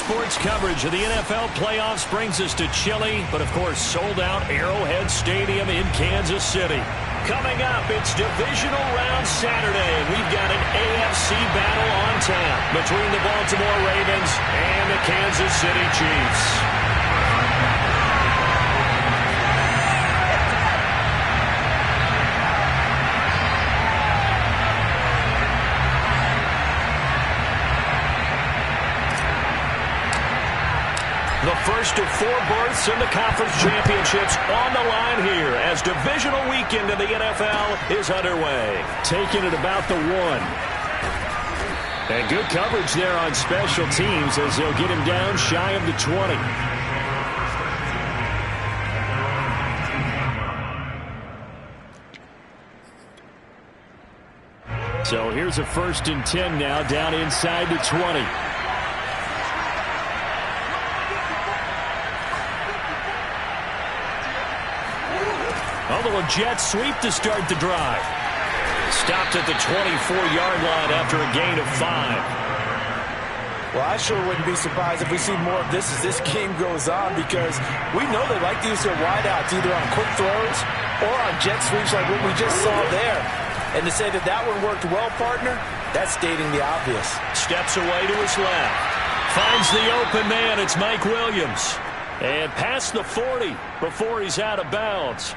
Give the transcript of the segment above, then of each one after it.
sports coverage of the NFL playoffs brings us to chilly, but of course sold-out Arrowhead Stadium in Kansas City. Coming up, it's Divisional Round Saturday. We've got an AFC battle on tap between the Baltimore Ravens and the Kansas City Chiefs. The first of 4 berths in the conference championships on the line here as divisional weekend in the NFL is underway. Taking it about the 1. And good coverage there on special teams as they'll get him down shy of the 20. So here's a 1st and 10 now down inside the 20. A jet sweep to start the drive. Stopped at the 24-yard line after a gain of 5. Well, I sure wouldn't be surprised if we see more of this as this game goes on, because we know they like to use their wideouts either on quick throws or on jet sweeps like what we just saw there. And to say that that one worked well, partner, that's stating the obvious. Steps away to his left. Finds the open man. It's Mike Williams. And past the 40 before he's out of bounds.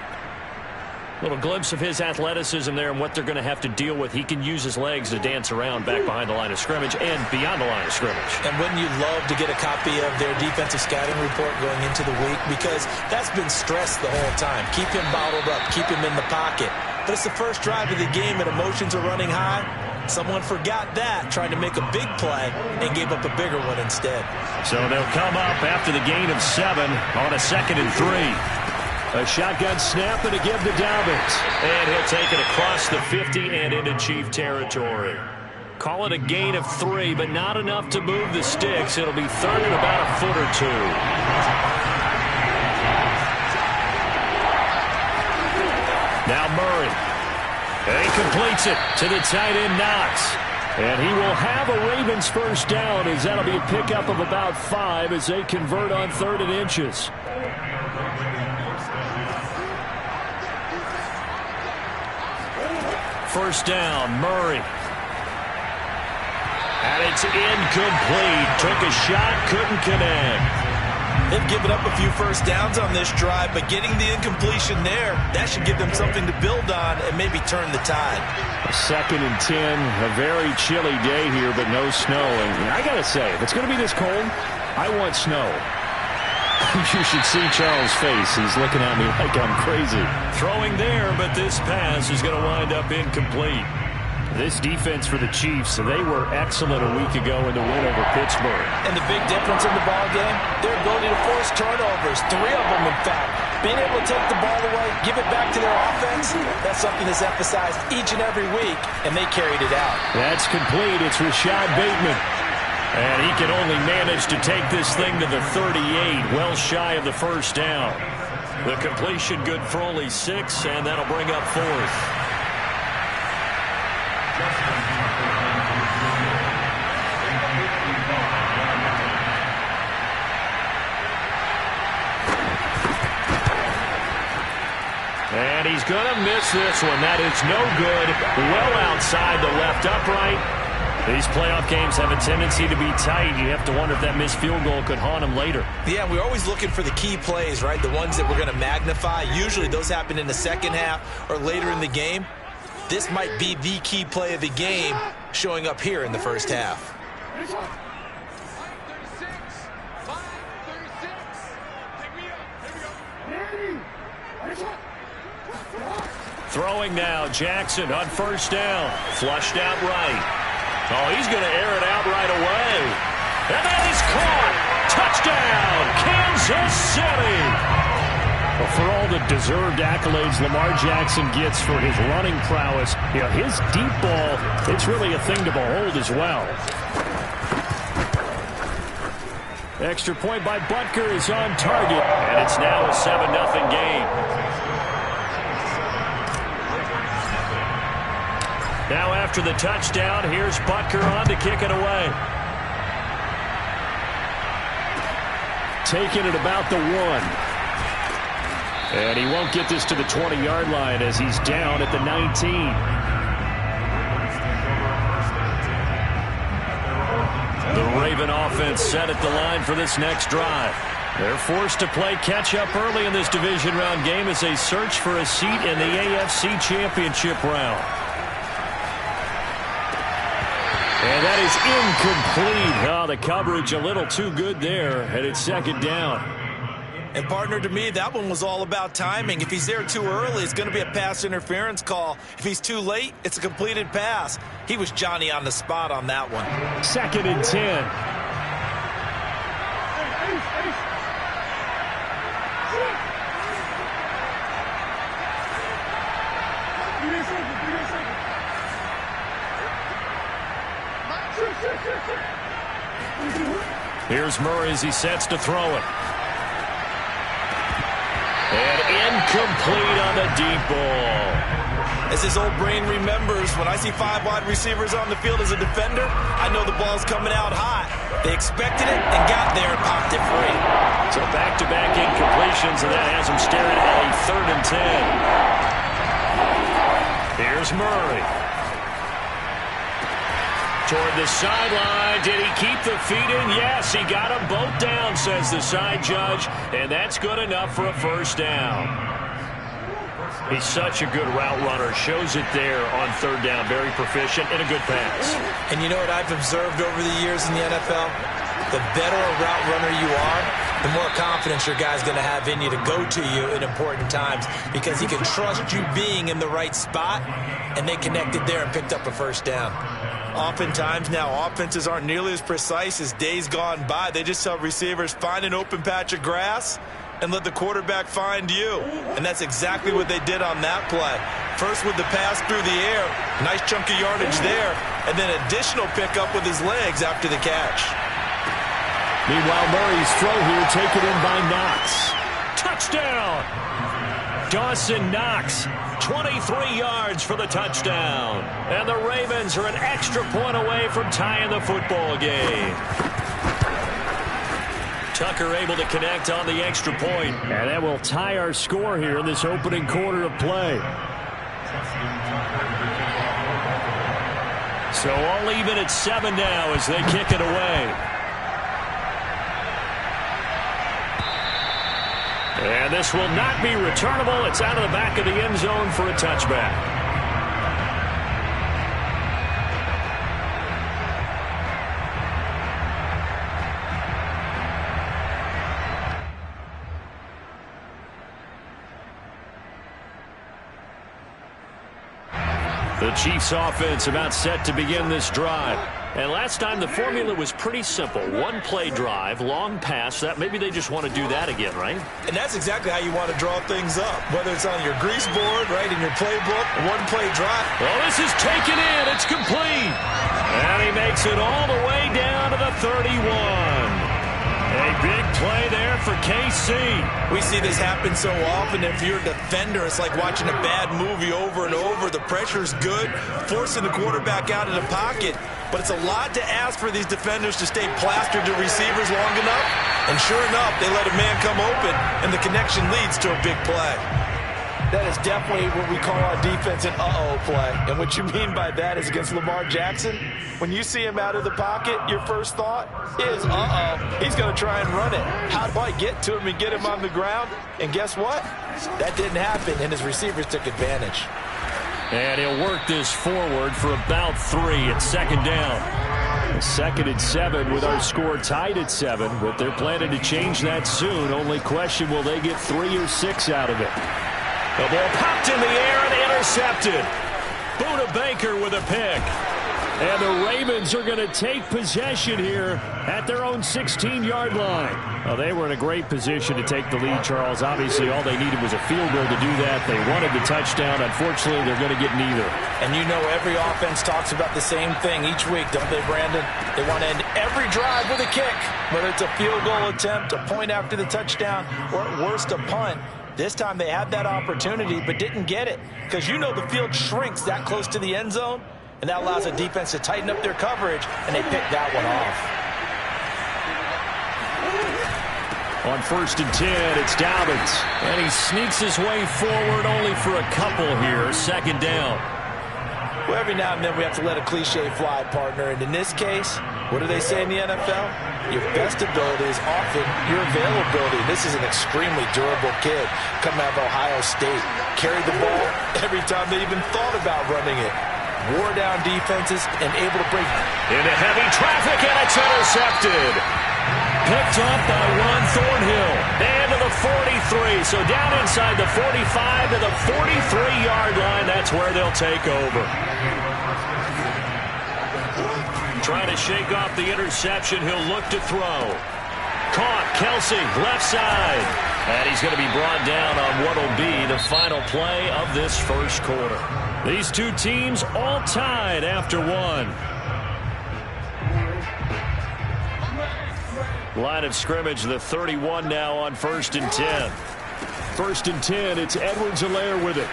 Little glimpse of his athleticism there and what they're going to have to deal with. He can use his legs to dance around back behind the line of scrimmage and beyond the line of scrimmage. And wouldn't you love to get a copy of their defensive scouting report going into the week? Because that's been stressed the whole time. Keep him bottled up. Keep him in the pocket. But it's the first drive of the game and emotions are running high. Someone forgot that, trying to make a big play, and gave up a bigger one instead. So they'll come up after the gain of 7 on a 2nd and 3. A shotgun snap and a give to Dobbins. And he'll take it across the 50 and into Chief territory. Call it a gain of 3, but not enough to move the sticks. It'll be 3rd and about a foot or 2. Now Murray. And he completes it to the tight end Knox. And he will have a Ravens first down as that'll be a pickup of about 5 as they convert on 3rd and inches. First down, Murray. And it's incomplete. Took a shot, couldn't connect. They've given up a few first downs on this drive, but getting the incompletion there, that should give them something to build on and maybe turn the tide. A 2nd and 10, a very chilly day here, but no snow. And I got to say, if it's going to be this cold, I want snow. You should see Charles' face. He's looking at me like I'm crazy. Throwing there, but this pass is going to wind up incomplete. This defense for the Chiefs, they were excellent a week ago in the win over Pittsburgh. And the big difference in the ballgame, their ability to force turnovers, 3 of them in fact. Being able to take the ball away, give it back to their offense, that's something that's emphasized each and every week, and they carried it out. That's complete. It's Rashad Bateman. And he can only manage to take this thing to the 38, well shy of the first down. The completion good for only 6, and that'll bring up 4th. And he's going to miss this one. That is no good. Well outside the left upright. These playoff games have a tendency to be tight. You have to wonder if that missed field goal could haunt him later. Yeah, we're always looking for the key plays, right? The ones that we're going to magnify. Usually those happen in the second half or later in the game. This might be the key play of the game showing up here in the first half. Throwing now, Jackson on first down. Flushed out right. Oh, he's going to air it out right away. And that is caught. Touchdown, Kansas City. Well, for all the deserved accolades Lamar Jackson gets for his running prowess, you know, his deep ball, it's really a thing to behold as well. Extra point by Butker is on target, and it's now a 7-0 game. Now after the touchdown, here's Butker on to kick it away. taken at about the 1. And he won't get this to the 20-yard line as he's down at the 19. The Raven offense set at the line for this next drive. They're forced to play catch-up early in this division round game as they search for a seat in the AFC Championship round. And that is incomplete. Oh, the coverage a little too good there, and it's second down. And partner, to me, that one was all about timing. If he's there too early, it's going to be a pass interference call. If he's too late, it's a completed pass. He was Johnny on the spot on that one. 2nd and 10. Here's Murray as he sets to throw it. And incomplete on the deep ball. As his old brain remembers, when I see 5 wide receivers on the field as a defender, I know the ball's coming out hot. They expected it and got there and popped it free. So back-to-back incompletions, and that has him staring at a 3rd and 10. Here's Murray. Toward the sideline. Did he keep the feet in? Yes, he got them both down, says the side judge. And that's good enough for a first down. He's such a good route runner. Shows it there on 3rd down. Very proficient and a good pass. And you know what I've observed over the years in the NFL? The better a route runner you are, the more confidence your guy's going to have in you to go to you in important times because he can trust you being in the right spot, and they connected there and picked up a first down. Oftentimes now, offenses aren't nearly as precise as days gone by. They just tell receivers, find an open patch of grass and let the quarterback find you. And that's exactly what they did on that play. First with the pass through the air, nice chunk of yardage there, and then additional pickup with his legs after the catch. Meanwhile, Murray's throw here taken in by Knox. Touchdown! Dawson Knox, 23 yards for the touchdown. And the Ravens are an extra point away from tying the football game. Tucker able to connect on the extra point. And that will tie our score here in this opening quarter of play. So all even at 7 now as they kick it away. And this will not be returnable. It's out of the back of the end zone for a touchback. The Chiefs offense about set to begin this drive. And last time the formula was pretty simple. 1-play drive, long pass. That maybe they just want to do that again, right? And that's exactly how you want to draw things up. Whether it's on your grease board, right, in your playbook, 1-play drive. Well, this is taken in. It's complete. And he makes it all the way down to the 31. A big play there for KC. We see this happen so often. If you're a defender, it's like watching a bad movie over and over. The pressure's good, forcing the quarterback out of the pocket. But it's a lot to ask for these defenders to stay plastered to receivers long enough. And sure enough, they let a man come open, and the connection leads to a big play. That is definitely what we call our defense an uh-oh play. And what you mean by that is against Lamar Jackson, when you see him out of the pocket, your first thought is, uh-oh, he's going to try and run it. How do I get to him and get him on the ground? And guess what? That didn't happen, and his receivers took advantage. And he'll work this forward for about 3 at 2nd down. 2nd and 7 with our score tied at 7, but they're planning to change that soon. Only question, will they get 3 or 6 out of it? The ball popped in the air and intercepted. Buda Baker with a pick. And the Ravens are going to take possession here at their own 16-yard line. Well, they were in a great position to take the lead, Charles. Obviously, all they needed was a field goal to do that. They wanted the touchdown. Unfortunately, they're going to get neither. And you know every offense talks about the same thing each week, don't they, Brandon? They want to end every drive with a kick, whether it's a field goal attempt, a point after the touchdown, or at worst, a punt. This time they had that opportunity but didn't get it because you know the field shrinks that close to the end zone, and that allows the defense to tighten up their coverage, and they picked that one off. On 1st and 10, it's Dobbins. And he sneaks his way forward only for a couple here. 2nd down. Well, every now and then we have to let a cliche fly, partner. And in this case, what do they say in the NFL? Your best ability is often your availability. This is an extremely durable kid coming out of Ohio State. Carried the ball every time they even thought about running it. Wore down defenses and able to break into heavy traffic, and it's intercepted. Picked up by Ron Thornhill. And to the 43. So down inside the 45 to the 43-yard line. That's where they'll take over. Trying to shake off the interception. He'll look to throw. Caught. Kelsey, left side. And he's going to be brought down on what will be the final play of this first quarter. These two teams all tied after one. Line of scrimmage, the 31 now on 1st and 10. 1st and 10, it's Edwards-Helaire with it.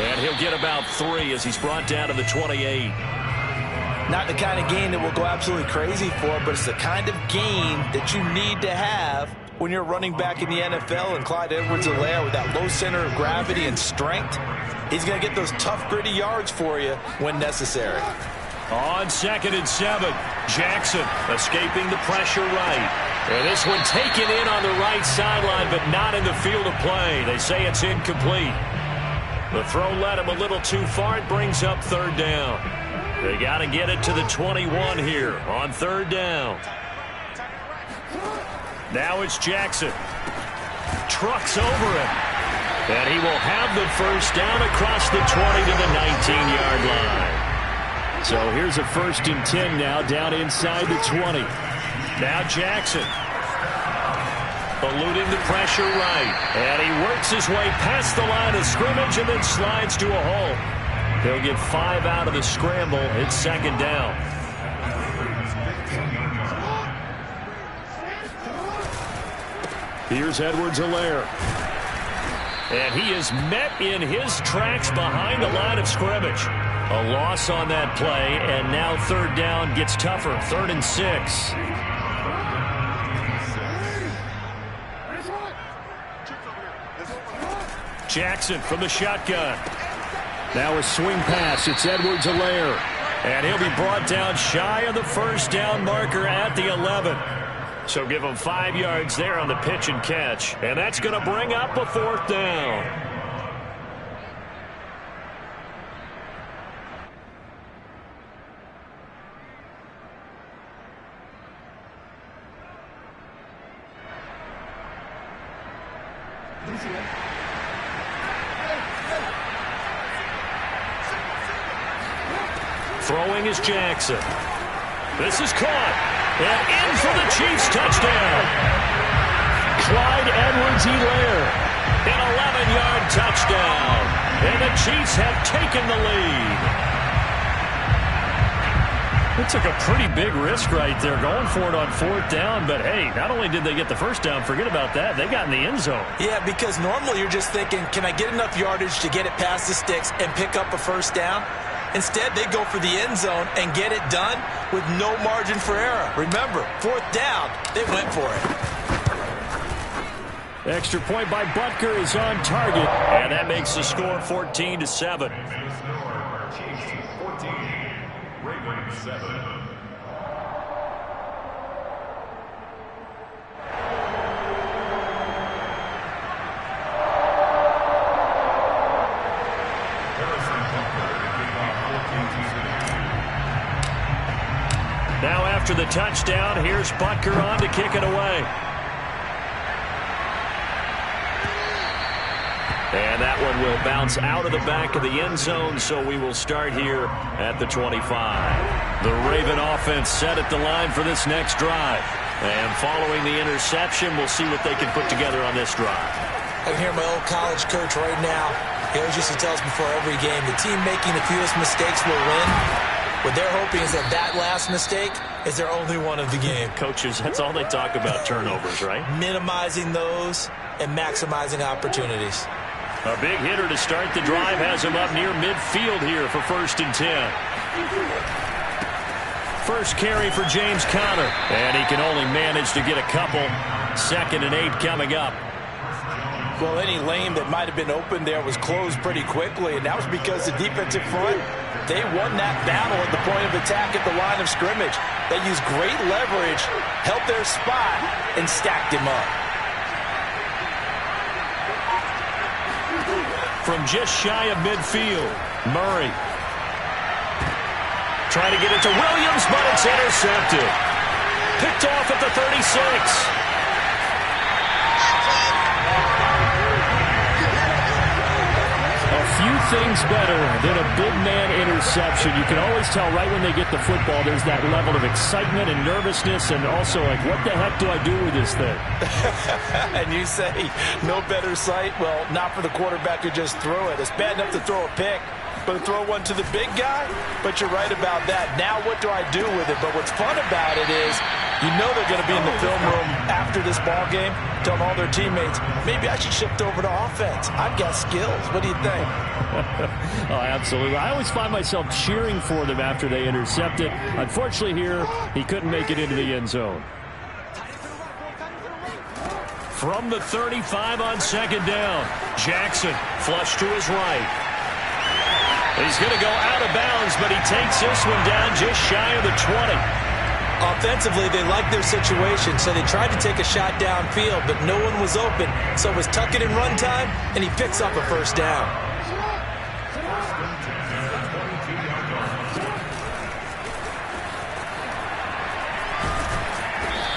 And he'll get about 3 as he's brought down to the 28. Not the kind of gain that we'll go absolutely crazy for, but it's the kind of gain that you need to have when you're running back in the NFL. And Clyde Edwards-Helaire with that low center of gravity and strength, he's going to get those tough, gritty yards for you when necessary. On 2nd and 7, Jackson escaping the pressure right. And this one taken in on the right sideline, but not in the field of play. They say it's incomplete. The throw led him a little too far. It brings up 3rd down. They got to get it to the 21 here on 3rd down. Now it's Jackson. Trucks over him. And he will have the 1st down across the 20 to the 19-yard line. So here's a 1st and 10 now down inside the 20. Now Jackson. Eluding the pressure right. And he works his way past the line of scrimmage and then slides to a hole. They'll get 5 out of the scramble. It's 2nd down. Here's Edwards-Helaire. And he is met in his tracks behind the line of scrimmage. A loss on that play, and now 3rd down gets tougher. 3rd and 6. Jackson from the shotgun. Now a swing pass. It's Edwards-Helaire. And he'll be brought down shy of the 1st down marker at the 11. So give him 5 yards there on the pitch and catch. And that's going to bring up a 4th down. Throwing is Jackson. This is caught. And in for the Chiefs touchdown. Clyde Edwards-Helaire. An 11-yard touchdown. And the Chiefs have taken the lead. It took a pretty big risk right there going for it on 4th down. But, hey, not only did they get the 1st down, forget about that, they got in the end zone. Yeah, because normally you're just thinking, can I get enough yardage to get it past the sticks and pick up a 1st down? Instead, they go for the end zone and get it done with no margin for error. Remember, 4th down, they went for it. Extra point by Butker is on target, and that makes the score 14-7. Now after the touchdown, here's Butker on to kick it away. And that one will bounce out of the back of the end zone, so we will start here at the 25. The Raven offense set at the line for this next drive. And following the interception, we'll see what they can put together on this drive. I can hear my old college coach right now. He always used to tell us before every game, the team making the fewest mistakes will win. What they're hoping is that that last mistake is their only one of the game. Coaches, that's all they talk about, turnovers, right? Minimizing those and maximizing opportunities. A big hitter to start the drive has him up near midfield here for 1st and 10. First carry for James Conner. And he can only manage to get a couple. 2nd and 8 coming up. Well, any lane that might have been open there was closed pretty quickly, and that was because the defensive front, they won that battle at the point of attack at the line of scrimmage. They used great leverage, held their spot, and stacked him up. From just shy of midfield, Murray. Trying to get it to Williams, but it's intercepted. Picked off at the 36. Few things better than a big man interception. You can always tell right when they get the football, there's that level of excitement and nervousness, and also like, what the heck do I do with this thing? And you say, no better sight? Well, not for the quarterback who just threw it. It's bad enough to throw a pick, but to throw one to the big guy? But you're right about that. Now what do I do with it? But what's fun about it is, you know they're going to be in the film room after this ball game, telling all their teammates, maybe I should shift over to offense. I've got skills. What do you think? Oh, absolutely. I always find myself cheering for them after they intercept it. Unfortunately here, he couldn't make it into the end zone. From the 35 on 2nd down, Jackson flush to his right. He's going to go out of bounds, but he takes this one down just shy of the 20. Offensively, they liked their situation, so they tried to take a shot downfield, but no one was open. So it was tuck it in run time, and he picks up a first down.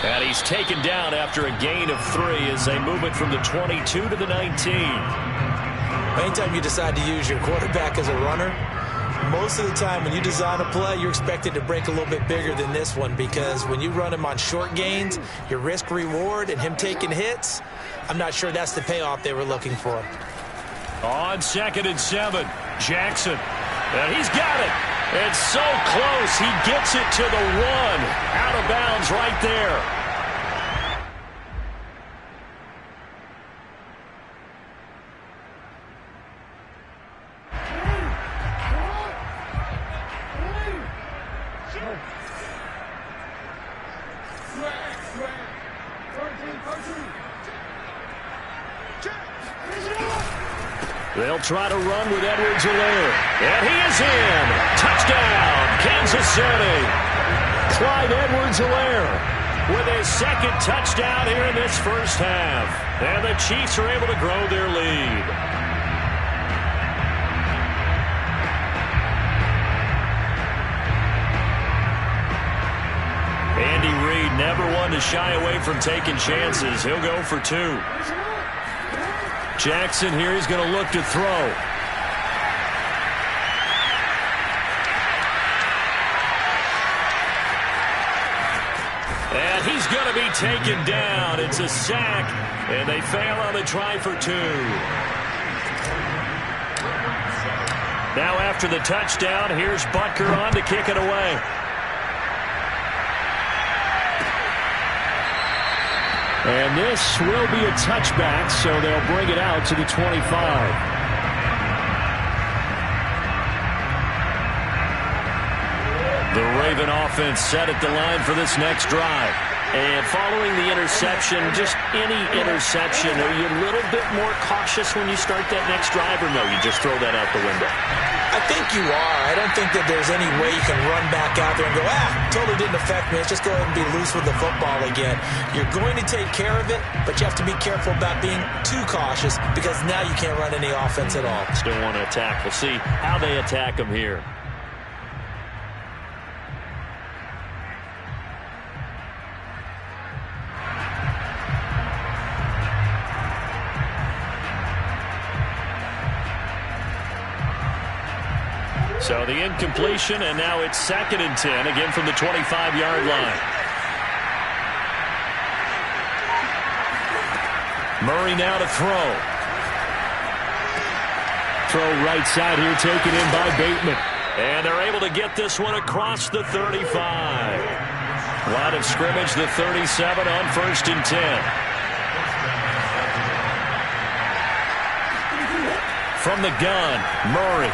And he's taken down after a gain of 3 as they move it from the 22 to the 19. Anytime you decide to use your quarterback as a runner, most of the time when you design a play, you're expected to break a little bit bigger than this one, because when you run him on short gains, your risk-reward and him taking hits, I'm not sure that's the payoff they were looking for. On 2nd and 7, Jackson. And he's got it. It's so close. He gets it to the 1. Out of bounds right there. They'll try to run with Edwards-Helaire. And he is in. Touchdown, Kansas City. Clyde Edwards-Helaire with his 2nd touchdown here in this first half. And the Chiefs are able to grow their lead. Andy Reid never one to shy away from taking chances. He'll go for 2. Jackson here, he's going to look to throw. And he's going to be taken down. It's a sack, and they fail on the try for 2. Now after the touchdown, here's Butker on to kick it away. And this will be a touchback, so they'll bring it out to the 25. The Raven offense set at the line for this next drive. And following the interception, just any interception, are you a little bit more cautious when you start that next drive, or no, you just throw that out the window? I think you are. I don't think that there's any way you can run back out there and go, totally didn't affect me. Let's just go ahead and be loose with the football again. You're going to take care of it, but you have to be careful about being too cautious, because now you can't run any offense at all. Still want to attack. We'll see how they attack them here. So the incompletion, and now it's 2nd and 10, again from the 25-yard line. Murray now to throw. Throw right side here, taken in by Bateman. And they're able to get this one across the 35. Line of scrimmage, the 37 on 1st and 10. From the gun, Murray.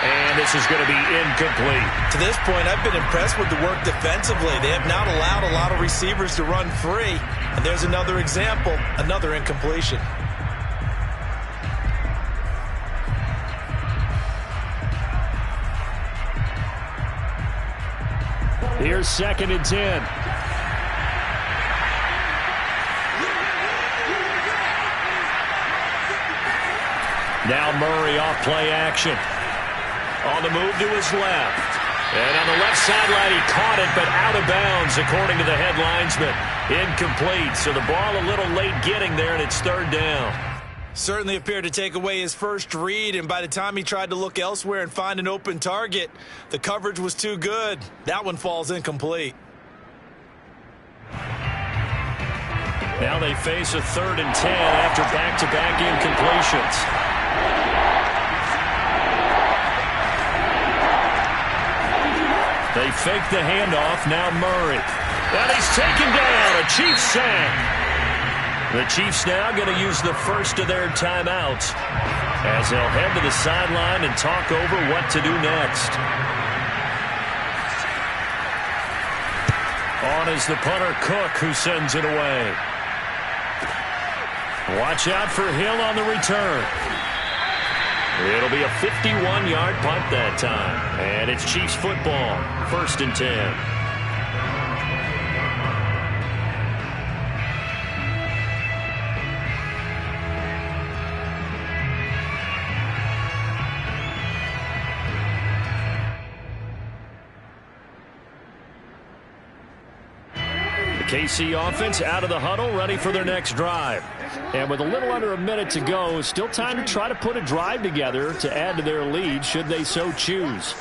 And this is going to be incomplete. To this point, I've been impressed with the work defensively. They have not allowed a lot of receivers to run free. And there's another example, another incompletion. Here's 2nd and 10. Now Murray off play action. On the move to his left. And on the left sideline, he caught it, but out of bounds, according to the head linesman. Incomplete, so the ball a little late getting there, and it's 3rd down. Certainly appeared to take away his first read, and by the time he tried to look elsewhere and find an open target, the coverage was too good. That one falls incomplete. Now they face a 3rd and 10 after back-to-back incompletions. They fake the handoff, now Murray. And he's taken down, a Chiefs sack. The Chiefs now going to use the first of their timeouts as they'll head to the sideline and talk over what to do next. On is the punter Cook, who sends it away. Watch out for Hill on the return. It'll be a 51-yard punt that time. And it's Chiefs football, 1st and 10. KC offense out of the huddle, ready for their next drive. And with a little under a minute to go, still time to try to put a drive together to add to their lead should they so choose.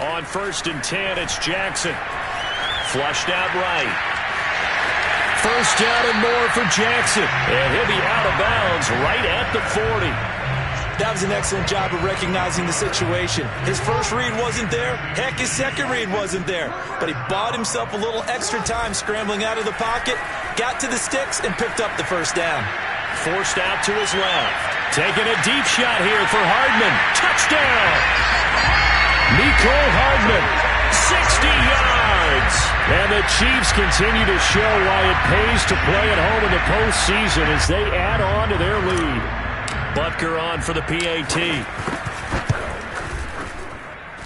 On 1st and 10, it's Jackson. Flushed out right. 1st down and more for Jackson. And he'll be out of bounds right at the 40. That was an excellent job of recognizing the situation. His first read wasn't there. Heck, his second read wasn't there. But he bought himself a little extra time scrambling out of the pocket, got to the sticks, and picked up the 1st down. Forced out to his left. Taking a deep shot here for Hardman. Touchdown! Mecole Hardman, 60 yards. And the Chiefs continue to show why it pays to play at home in the postseason as they add on to their lead. Butker on for the PAT.